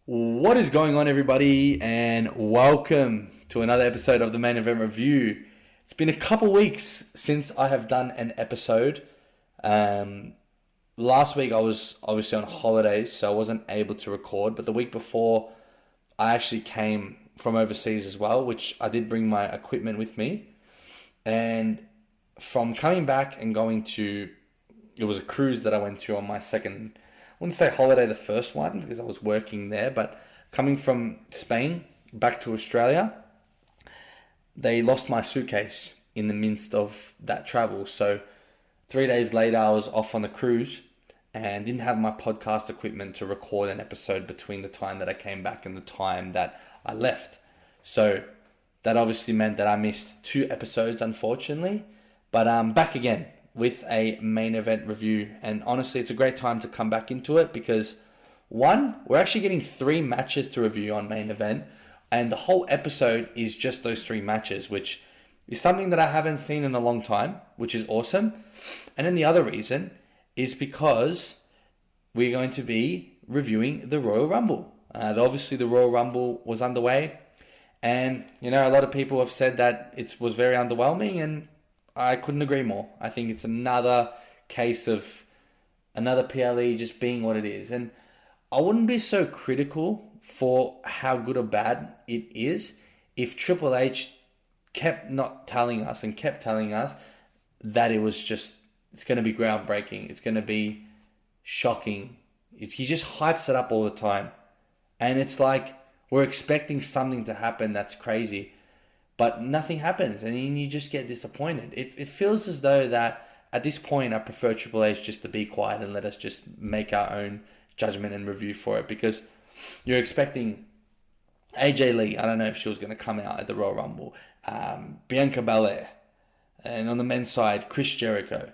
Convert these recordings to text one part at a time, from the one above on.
What is going on, everybody, and welcome to another episode of the Main Event Review. It's been a couple weeks since I have done an episode. Last week I was obviously on holidays, so I wasn't able to record, but the week before I actually came from overseas as well, which I did bring my equipment with me. And from coming back and it was a cruise that I went to on my second, I wouldn't say holiday, the first one, because I was working there, but coming from Spain back to Australia, they lost my suitcase in the midst of that travel. So 3 days later, I was off on the cruise and didn't have my podcast equipment to record an episode between the time that I came back and the time that I left. So that obviously meant that I missed 2 episodes, unfortunately. But I'm back again with a main event review. And honestly, it's a great time to come back into it because, one, we're actually getting 3 matches to review on main event. And the whole episode is just those 3 matches, which is something that I haven't seen in a long time, which is awesome. And then the other reason is because we're going to be reviewing the Royal Rumble. Obviously, the Royal Rumble was underway. And, a lot of people have said that it was very underwhelming, and I couldn't agree more. I think it's another case of another PLE just being what it is. And I wouldn't be so critical for how good or bad it is if Triple H kept not telling us and kept telling us that it's going to be groundbreaking. It's going to be shocking. He just hypes it up all the time. And it's like we're expecting something to happen that's crazy, but nothing happens. And then you just get disappointed. It feels as though that at this point I prefer Triple H just to be quiet and let us just make our own judgment and review for it, because you're expecting AJ Lee. I don't know if she was going to come out at the Royal Rumble. Bianca Belair. And on the men's side, Chris Jericho.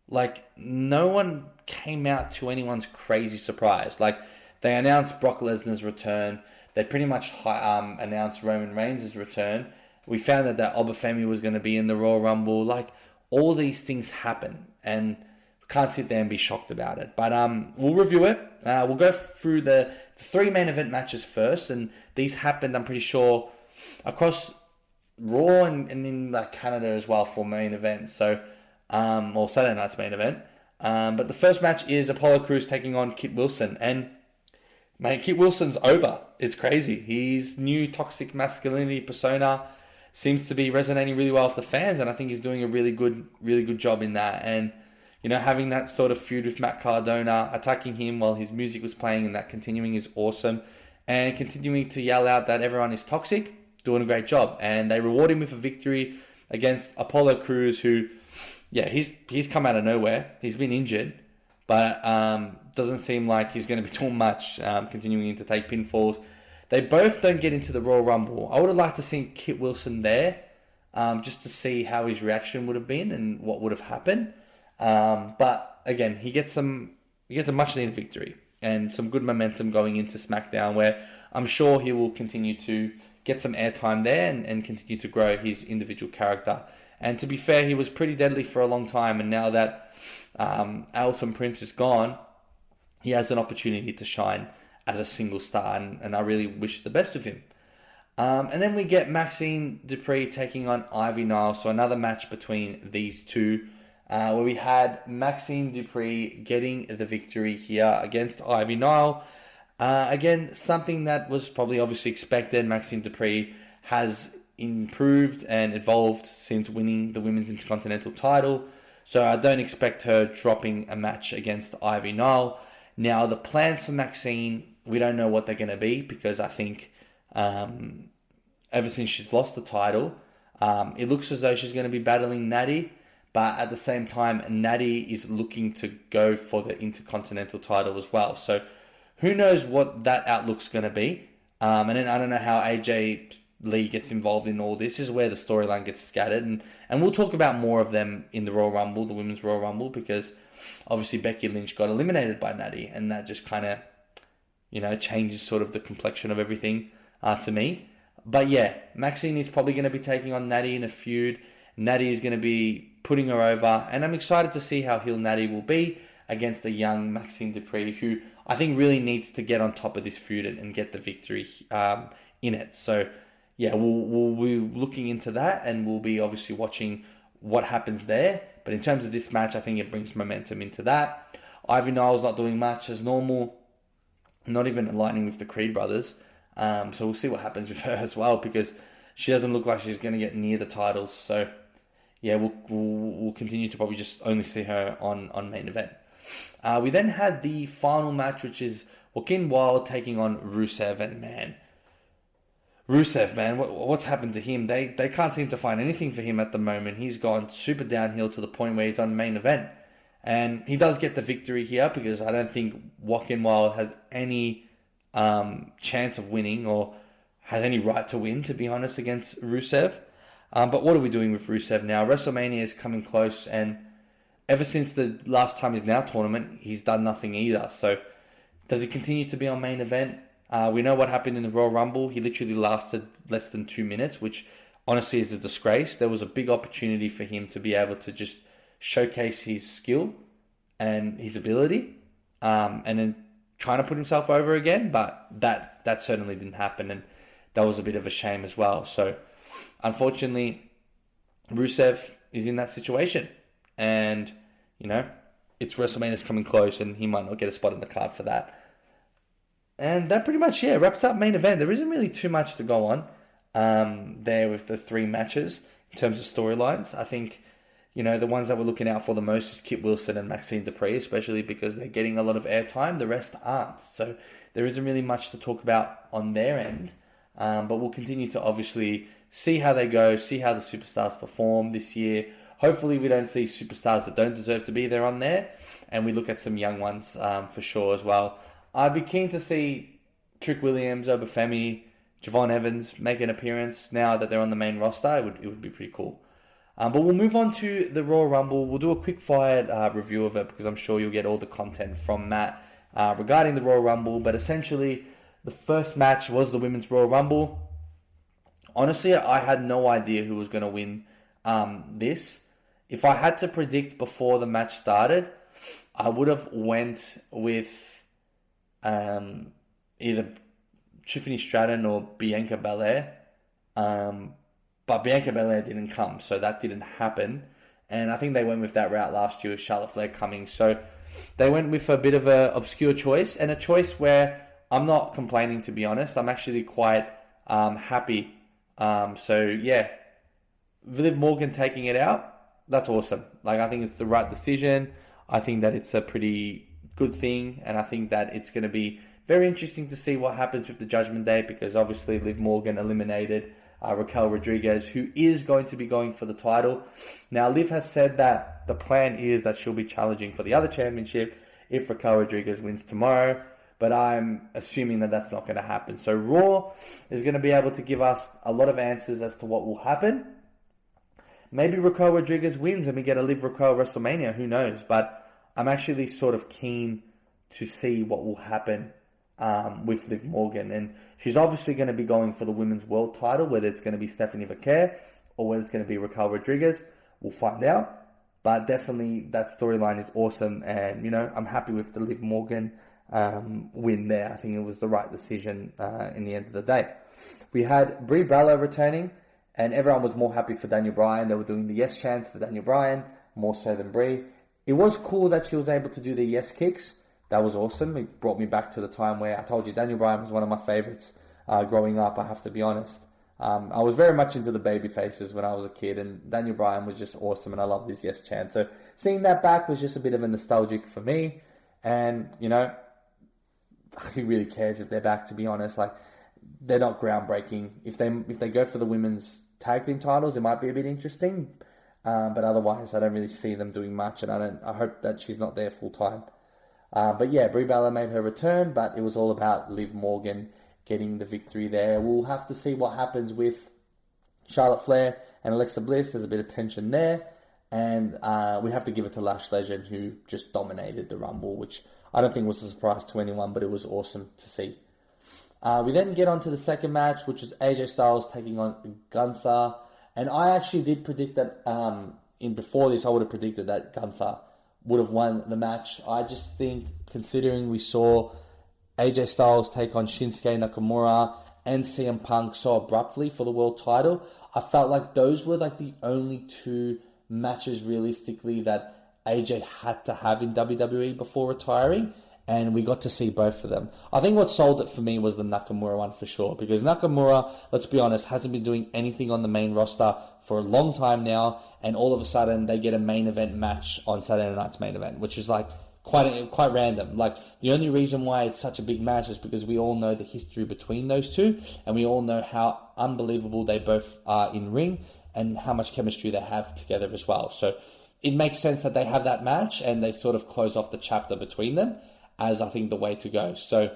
Like, no one came out to anyone's crazy surprise. Like, they announced Brock Lesnar's return. They pretty much announced Roman Reigns' return. We found out that Obafemi was going to be in the Royal Rumble. Like, all these things happen, and we can't sit there and be shocked about it. But we'll review it. We'll go through the 3 main event matches first, and these happened, I'm pretty sure, across Raw and in like Canada as well for main event. So, or Saturday night's main event. But the first match is Apollo Crews taking on Kit Wilson, and man, Kit Wilson's over. It's crazy. His new toxic masculinity persona seems to be resonating really well with the fans, and I think he's doing a really good job in that. And having that sort of feud with Matt Cardona, attacking him while his music was playing, and that continuing is awesome. And continuing to yell out that everyone is toxic, doing a great job. And they reward him with a victory against Apollo Crews, who, he's come out of nowhere. He's been injured, but doesn't seem like he's going to be doing much, continuing to take pinfalls. They both don't get into the Royal Rumble. I would have liked to see Kit Wilson there, just to see how his reaction would have been and what would have happened. But again, he gets a much needed victory and some good momentum going into SmackDown, where I'm sure he will continue to get some airtime there and continue to grow his individual character. And to be fair, he was pretty deadly for a long time, and now that Alton Prince is gone, he has an opportunity to shine as a single star, and I really wish the best of him. And then we get Maxine Dupree taking on Ivy Nile, so another match between these two, where we had Maxine Dupree getting the victory here against Ivy Nile. Again, something that was probably obviously expected. Maxine Dupree has improved and evolved since winning the Women's Intercontinental title, so I don't expect her dropping a match against Ivy Nile. Now, the plans for Maxine, we don't know what they're going to be, because I think ever since she's lost the title, it looks as though she's going to be battling Natty, but at the same time, Natty is looking to go for the Intercontinental title as well. So who knows what that outlook's going to be. And then I don't know how AJ Lee gets involved in all this. This is where the storyline gets scattered. And we'll talk about more of them in the Royal Rumble, the Women's Royal Rumble, because obviously Becky Lynch got eliminated by Natty, and that just kind of, changes sort of the complexion of everything to me. But yeah, Maxine is probably going to be taking on Natty in a feud. Natty is going to be putting her over, and I'm excited to see how heel Natty will be against the young Maxine Dupree, who I think really needs to get on top of this feud and get the victory in it. So yeah, we'll be looking into that, and we'll be obviously watching what happens there. But in terms of this match, I think it brings momentum into that. Ivy Niles not doing much as normal, not even aligning with the Creed brothers. So we'll see what happens with her as well, because she doesn't look like she's going to get near the titles. So yeah, we'll continue to probably just only see her on main event. We then had the final match, which is Joaquin Wilde taking on Rusev, and Rusev, man, what's happened to him? They can't seem to find anything for him at the moment. He's gone super downhill to the point where he's on main event. And he does get the victory here, because I don't think Joaquin Wilde has any chance of winning or has any right to win, to be honest, against Rusev. But what are we doing with Rusev now? WrestleMania is coming close, and ever since the last Time Is Now tournament, he's done nothing either. So does he continue to be on main event? We know what happened in the Royal Rumble. He literally lasted less than 2 minutes, which honestly is a disgrace. There was a big opportunity for him to be able to just showcase his skill and his ability, and then trying to put himself over again, but that certainly didn't happen, and that was a bit of a shame as well. So unfortunately, Rusev is in that situation, and it's WrestleMania's coming close, and he might not get a spot in the card for that. And that pretty much wraps up main event. There isn't really too much to go on there with the 3 matches in terms of storylines. I think the ones that we're looking out for the most is Kit Wilson and Maxine Dupree, especially because they're getting a lot of airtime. The rest aren't. So there isn't really much to talk about on their end. But we'll continue to obviously see how they go, see how the superstars perform this year. Hopefully we don't see superstars that don't deserve to be there on there, and we look at some young ones for sure as well. I'd be keen to see Trick Williams, Obafemi, Javon Evans make an appearance now that they're on the main roster. It would be pretty cool. But we'll move on to the Royal Rumble. We'll do a quick-fired review of it, because I'm sure you'll get all the content from Matt regarding the Royal Rumble. But essentially, the first match was the Women's Royal Rumble. Honestly, I had no idea who was going to win this. If I had to predict before the match started, I would have went with either Tiffany Stratton or Bianca Belair. But Bianca Belair didn't come, so that didn't happen. And I think they went with that route last year with Charlotte Flair coming. So they went with a bit of an obscure choice, and a choice where I'm not complaining, to be honest. I'm actually quite happy. So yeah, Liv Morgan taking it out, that's awesome. I think it's the right decision. I think that it's a pretty good thing, and I think that it's going to be very interesting to see what happens with the Judgment Day, because obviously Liv Morgan eliminated Raquel Rodriguez, who is going to be going for the title. Now, Liv has said that the plan is that she'll be challenging for the other championship if Raquel Rodriguez wins tomorrow, but I'm assuming that that's not going to happen. So Raw is going to be able to give us a lot of answers as to what will happen. Maybe Raquel Rodriguez wins and we get a Liv Raquel WrestleMania, who knows? But I'm actually sort of keen to see what will happen with Liv Morgan. And she's obviously going to be going for the Women's World title, whether it's going to be Stephanie Vaquer or whether it's going to be Raquel Rodriguez. We'll find out. But definitely that storyline is awesome. And, I'm happy with the Liv Morgan win there. I think it was the right decision in the end of the day. We had Brie Bella returning, and everyone was more happy for Daniel Bryan. They were doing the yes chants for Daniel Bryan, more so than Brie. It was cool that she was able to do the yes kicks. That was awesome. It brought me back to the time where I told you Daniel Bryan was one of my favorites growing up, I have to be honest. I was very much into the baby faces when I was a kid, and Daniel Bryan was just awesome, and I love this yes chant. So seeing that back was just a bit of a nostalgic for me. And, who really cares if they're back, to be honest? They're not groundbreaking. If they go for the women's tag team titles, it might be a bit interesting. But otherwise, I don't really see them doing much, and I hope that she's not there full time. But yeah, Brie Bella made her return, but it was all about Liv Morgan getting the victory there. We'll have to see what happens with Charlotte Flair and Alexa Bliss. There's a bit of tension there, and we have to give it to Lash Legend, who just dominated the Rumble, which I don't think was a surprise to anyone, but it was awesome to see. We then get on to the second match, which was AJ Styles taking on Gunther. And I actually did predict that, before this, I would have predicted that Gunther would have won the match. I just think, considering we saw AJ Styles take on Shinsuke Nakamura and CM Punk so abruptly for the world title. I felt like those were like the only two matches realistically that AJ had to have in WWE before retiring, and we got to see both of them. I think what sold it for me was the Nakamura one for sure, because Nakamura, let's be honest, hasn't been doing anything on the main roster for a long time now, and all of a sudden they get a main event match on Saturday Night's Main Event, which is like quite random. Like, the only reason why it's such a big match is because we all know the history between those two, and we all know how unbelievable they both are in ring and how much chemistry they have together as well. So it makes sense that they have that match and they sort of close off the chapter between them as I think the way to go. So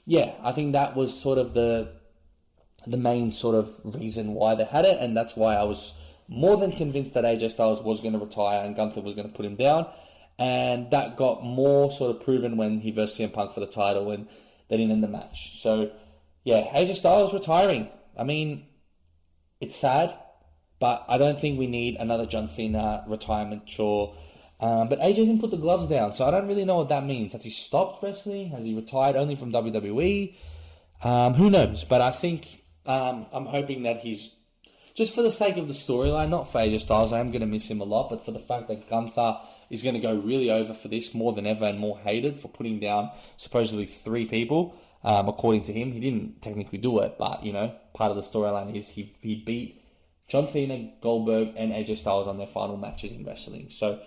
yeah, I think that was sort of the main sort of reason why they had it, and that's why I was more than convinced that AJ Styles was going to retire and Gunther was going to put him down. And that got more sort of proven when he versed CM Punk for the title and they didn't end the match. So, yeah, AJ Styles retiring. I mean, it's sad, but I don't think we need another John Cena retirement, sure. But AJ didn't put the gloves down, so I don't really know what that means. Has he stopped wrestling? Has he retired only from WWE? Who knows? But I think I'm hoping that he's, just for the sake of the storyline, not for AJ Styles, I am going to miss him a lot, but for the fact that Gunther is going to go really over for this more than ever and more hated for putting down supposedly 3 people, according to him. He didn't technically do it, but, you know, part of the storyline is he beat John Cena, Goldberg, and AJ Styles on their final matches in wrestling. So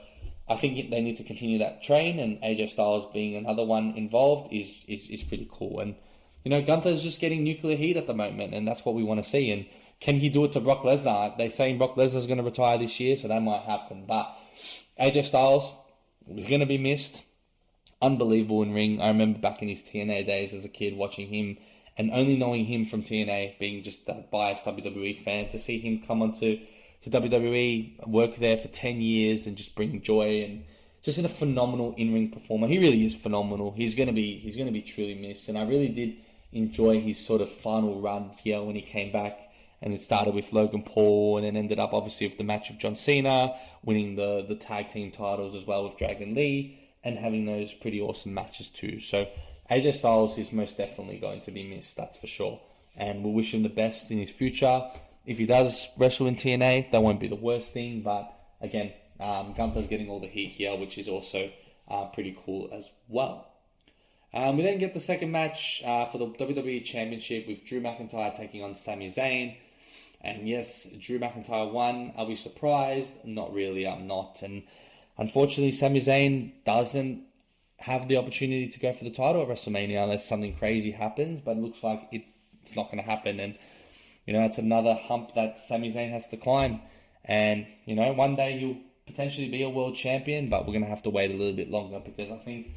I think they need to continue that train, and AJ Styles being another one involved is pretty cool. And, you know, Gunther's just getting nuclear heat at the moment, and that's what we want to see. And can he do it to Brock Lesnar? They're saying Brock Lesnar's going to retire this year, so that might happen. But AJ Styles was going to be missed. Unbelievable in ring. I remember back in his TNA days as a kid watching him and only knowing him from TNA, being just that biased WWE fan, to see him come onto WWE, work there for 10 years and just bring joy, and just in a phenomenal in-ring performer. He really is phenomenal. He's going to be truly missed, and I really did enjoy his sort of final run here when he came back. And it started with Logan Paul and then ended up obviously with the match of John Cena, winning the tag team titles as well with Dragon Lee, and having those pretty awesome matches too. So AJ Styles is most definitely going to be missed, that's for sure. And we'll wish him the best in his future. If he does wrestle in TNA, that won't be the worst thing. But again, Gunther's getting all the heat here, which is also pretty cool as well. We then get the second match for the WWE Championship with Drew McIntyre taking on Sami Zayn. And yes, Drew McIntyre won. Are we surprised? Not really, I'm not. And unfortunately, Sami Zayn doesn't have the opportunity to go for the title at WrestleMania unless something crazy happens. But it looks like it's not going to happen. And, you know, it's another hump that Sami Zayn has to climb. And, you know, one day he'll potentially be a world champion, but we're going to have to wait a little bit longer, because I think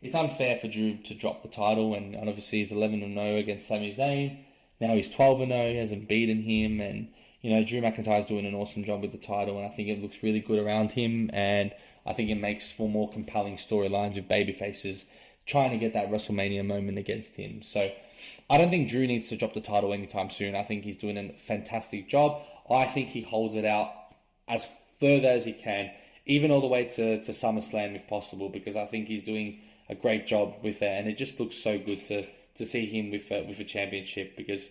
it's unfair for Drew to drop the title. And obviously he's 11-0 against Sami Zayn. Now he's 12-0, he hasn't beaten him, and, you know, Drew McIntyre's doing an awesome job with the title, and I think it looks really good around him, and I think it makes for more compelling storylines with babyfaces trying to get that WrestleMania moment against him. So I don't think Drew needs to drop the title anytime soon. I think he's doing a fantastic job. I think he holds it out as further as he can, even all the way to SummerSlam if possible, because I think he's doing a great job with it, and it just looks so good to see him with a championship, because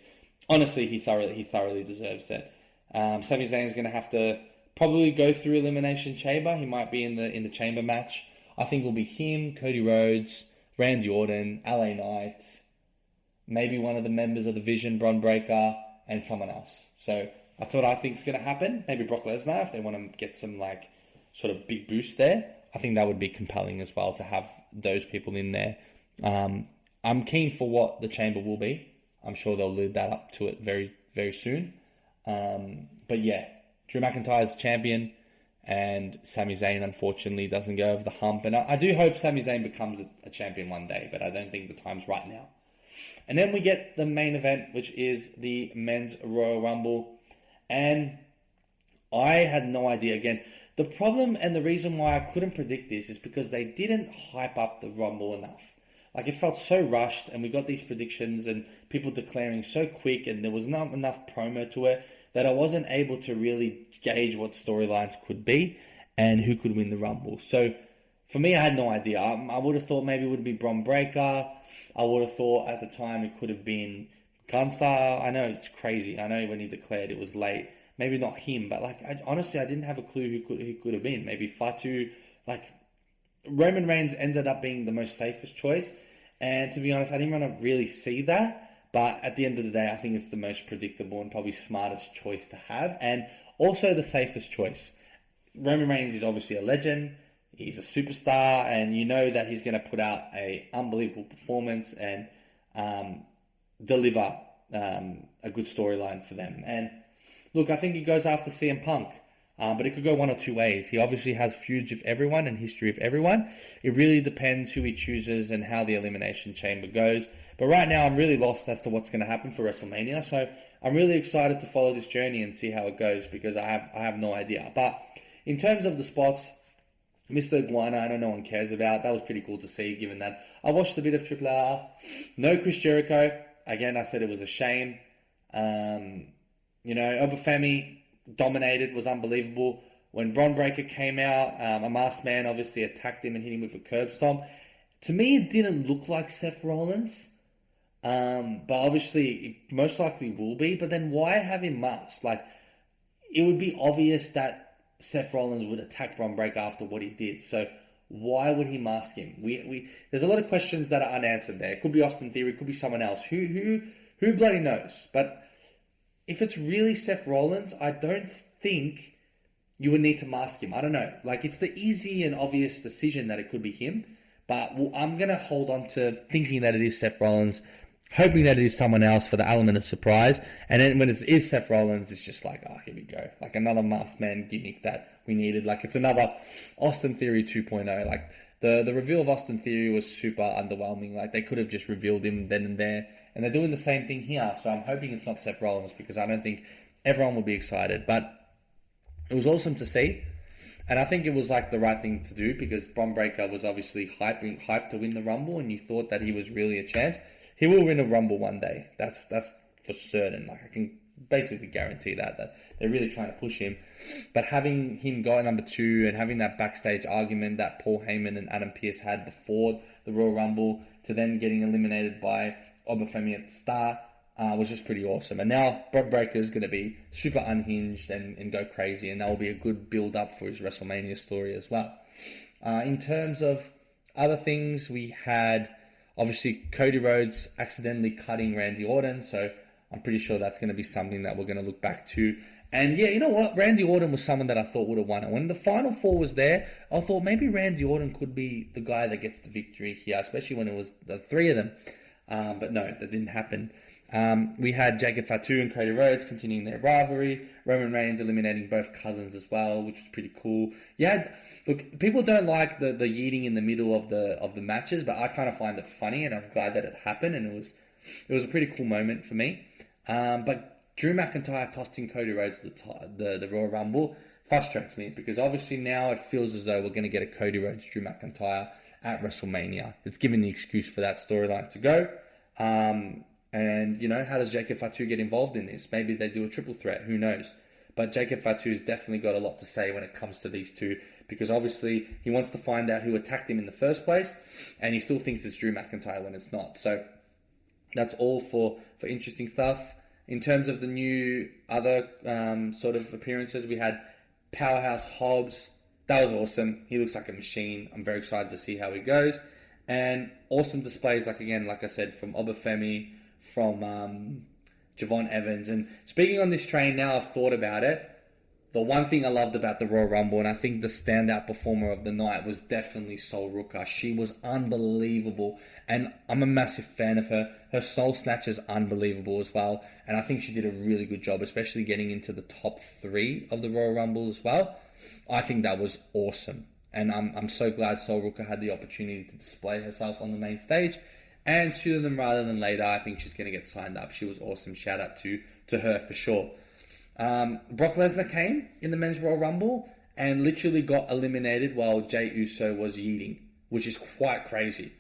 honestly he thoroughly deserves it. Sami Zayn is going to have to probably go through Elimination Chamber. He might be in the Chamber match. I think it will be him, Cody Rhodes, Randy Orton, LA Knight, maybe one of the members of the Vision, Bron Breakker, and someone else. So that's what I think is going to happen. Maybe Brock Lesnar, if they want to get some like sort of big boost there. I think that would be compelling as well to have those people in there. I'm keen for what the Chamber will be. I'm sure they'll lead that up to it very, very soon. But yeah, Drew McIntyre's champion, and Sami Zayn unfortunately doesn't go over the hump. And I do hope Sami Zayn becomes a champion one day, but I don't think the time's right now. And then we get the main event, which is the Men's Royal Rumble. And I had no idea. Again, the problem and the reason why I couldn't predict this is because they didn't hype up the Rumble enough. Like, it felt so rushed, and we got these predictions and people declaring so quick, and there was not enough promo to it that I wasn't able to really gauge what storylines could be and who could win the Rumble. So For me, I had no idea. I would have thought maybe it would be Bron Breakker. I would have thought at the time it could have been Gunther. I know it's crazy. I know when he declared it was late. Maybe not him, but like honestly, I didn't have a clue who could have been. Maybe Fatu. Like Roman Reigns ended up being the most safest choice, and to be honest, I didn't want to really see that. But at the end of the day, I think it's the most predictable and probably smartest choice to have, and also the safest choice. Roman Reigns is obviously a legend. He's a superstar, and you know that he's going to put out a unbelievable performance and deliver a good storyline for them. And look, I think he goes after CM Punk, but it could go one or two ways. He obviously has feuds with everyone and history of everyone. It really depends who he chooses and how the Elimination Chamber goes. But right now, I'm really lost as to what's going to happen for WrestleMania. So I'm really excited to follow this journey and see how it goes because I have no idea. But in terms of the spots, Mr. Iguana, I know no one cares about. That was pretty cool to see, given that I watched a bit of Triple R. No Chris Jericho. Again, I said it was a shame. Obafemi dominated, was unbelievable. When Bron Breakker came out, a masked man obviously attacked him and hit him with a curb stomp. To me, it didn't look like Seth Rollins. But obviously, it most likely will be. But then why have him masked? Like, it would be obvious that Seth Rollins would attack Bron Breakker after what he did. So why would he mask him? There's a lot of questions that are unanswered there. It could be Austin Theory, it could be someone else. Who bloody knows? But if it's really Seth Rollins, I don't think you would need to mask him. I don't know. Like, it's the easy and obvious decision that it could be him. But I'm going to hold on to thinking that it is Seth Rollins, hoping that it is someone else for the element of surprise. And then when it is Seth Rollins, it's just like, oh, here we go. Like another masked man gimmick that we needed. Like it's another Austin Theory 2.0. Like the reveal of Austin Theory was super underwhelming. Like they could have just revealed him then and there. And they're doing the same thing here. So I'm hoping it's not Seth Rollins because I don't think everyone will be excited. But it was awesome to see. And I think it was like the right thing to do because Bron Breakker was obviously hyped to win the Rumble and you thought that he was really a chance. He will win a Rumble one day. That's for certain. Like I can basically guarantee that they're really trying to push him. But having him go at number 2 and having that backstage argument that Paul Heyman and Adam Pearce had before the Royal Rumble to then getting eliminated by Obafemi at the start was just pretty awesome. And now Bron Breakker is going to be super unhinged and go crazy, and that will be a good build-up for his WrestleMania story as well. In terms of other things, we had obviously Cody Rhodes accidentally cutting Randy Orton, so I'm pretty sure that's going to be something that we're going to look back to. And yeah, you know what? Randy Orton was someone that I thought would have won it. When the Final Four was there, I thought maybe Randy Orton could be the guy that gets the victory here, especially when it was the 3 of them. But no, that didn't happen. We had Jacob Fatu and Cody Rhodes continuing their rivalry. Roman Reigns eliminating both cousins as well, which was pretty cool. Yeah, look, people don't like the yeeting in the middle of the matches, but I kind of find it funny, and I'm glad that it happened, and it was a pretty cool moment for me. But Drew McIntyre costing Cody Rhodes the Royal Rumble frustrates me because obviously now it feels as though we're going to get a Cody Rhodes Drew McIntyre at WrestleMania. It's given the excuse for that storyline to go. And, you know, how does Jacob Fatu get involved in this? Maybe they do a triple threat. Who knows? But Jacob Fatu's definitely got a lot to say when it comes to these two because obviously he wants to find out who attacked him in the first place and he still thinks it's Drew McIntyre when it's not. So that's all for interesting stuff. In terms of the new other sort of appearances, we had Powerhouse Hobbs. That was awesome. He looks like a machine. I'm very excited to see how he goes. And awesome displays, like I said, from Obafemi, from Javon Evans. And speaking on this train, now I've thought about it, the one thing I loved about the Royal Rumble, and I think the standout performer of the night was definitely Sol Ruka. She was unbelievable, and I'm a massive fan of her. Her Soul Snatch is unbelievable as well, and I think she did a really good job, especially getting into the top 3 of the Royal Rumble as well. I think that was awesome, and I'm so glad Sol Ruka had the opportunity to display herself on the main stage. And sooner than rather than later, I think she's going to get signed up. She was awesome. Shout out to her for sure. Brock Lesnar came in the Men's Royal Rumble and literally got eliminated while Jey Uso was yeeting, which is quite crazy.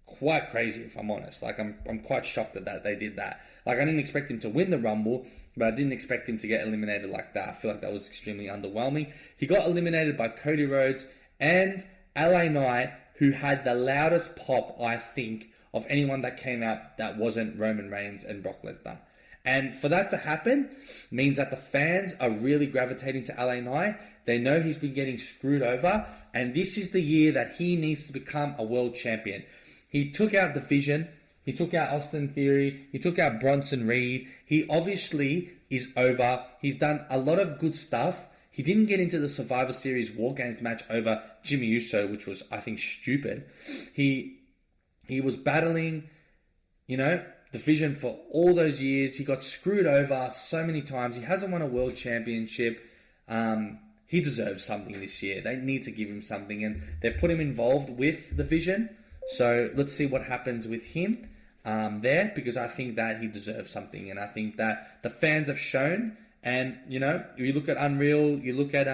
Quite crazy, if I'm honest. Like, I'm quite shocked that they did that. Like, I didn't expect him to win the Rumble, but I didn't expect him to get eliminated like that. I feel like that was extremely underwhelming. He got eliminated by Cody Rhodes and LA Knight, who had the loudest pop, I think, of anyone that came out that wasn't Roman Reigns and Brock Lesnar. And for that to happen means that the fans are really gravitating to LA Knight. They know he's been getting screwed over, and this is the year that he needs to become a world champion. He took out the Vision, he took out Austin Theory, he took out Bronson Reed. He obviously is over. He's done a lot of good stuff. He didn't get into the Survivor Series War Games match over Jimmy Uso, which was, I think, stupid. He was battling, the Vision for all those years. He got screwed over so many times. He hasn't won a world championship. He deserves something this year. They need to give him something, and they've put him involved with the Vision. So let's see what happens with him there, because I think that he deserves something, and I think that the fans have shown. And, you look at Unreal, you look at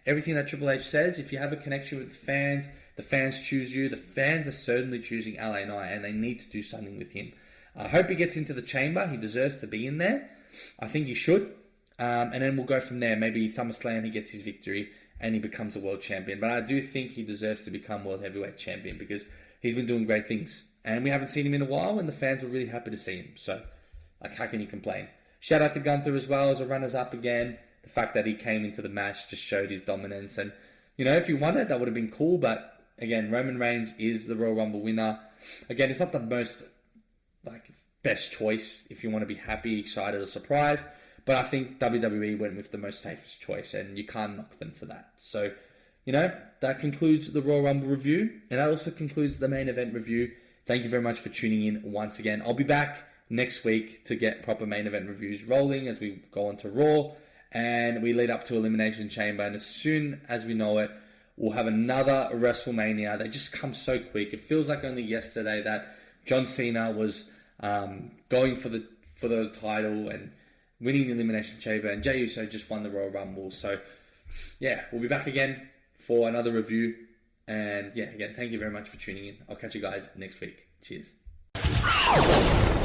everything that Triple H says. If you have a connection with the fans choose you. The fans are certainly choosing LA Knight, and they need to do something with him. I hope he gets into the chamber. He deserves to be in there. I think he should. And then we'll go from there. Maybe SummerSlam, he gets his victory, and he becomes a world champion. But I do think he deserves to become world heavyweight champion, because he's been doing great things. And we haven't seen him in a while, and the fans were really happy to see him. So, how can you complain? Shout out to Gunther as well as a runners-up again. The fact that he came into the match just showed his dominance. And, if he won it, that would have been cool. But, again, Roman Reigns is the Royal Rumble winner. Again, it's not the most, best choice if you want to be happy, excited, or surprised. But I think WWE went with the most safest choice, and you can't knock them for that. So, that concludes the Royal Rumble review. And that also concludes the main event review. Thank you very much for tuning in once again. I'll be back next week to get proper main event reviews rolling as we go on to Raw and we lead up to Elimination Chamber. And as soon as we know it, we'll have another WrestleMania. They just come so quick. It feels like only yesterday that John Cena was going for the title and winning the Elimination Chamber, and Jey Uso just won the Royal Rumble. So yeah, we'll be back again for another review. And yeah, again, thank you very much for tuning in. I'll catch you guys next week. Cheers.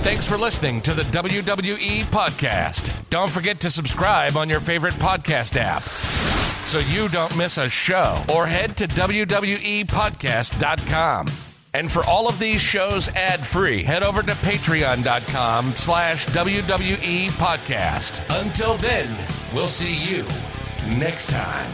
Thanks for listening to the WWE Podcast. Don't forget to subscribe on your favorite podcast app so you don't miss a show, or head to WWEpodcast.com. And for all of these shows ad-free, head over to patreon.com/WWE Podcast. Until then, we'll see you next time.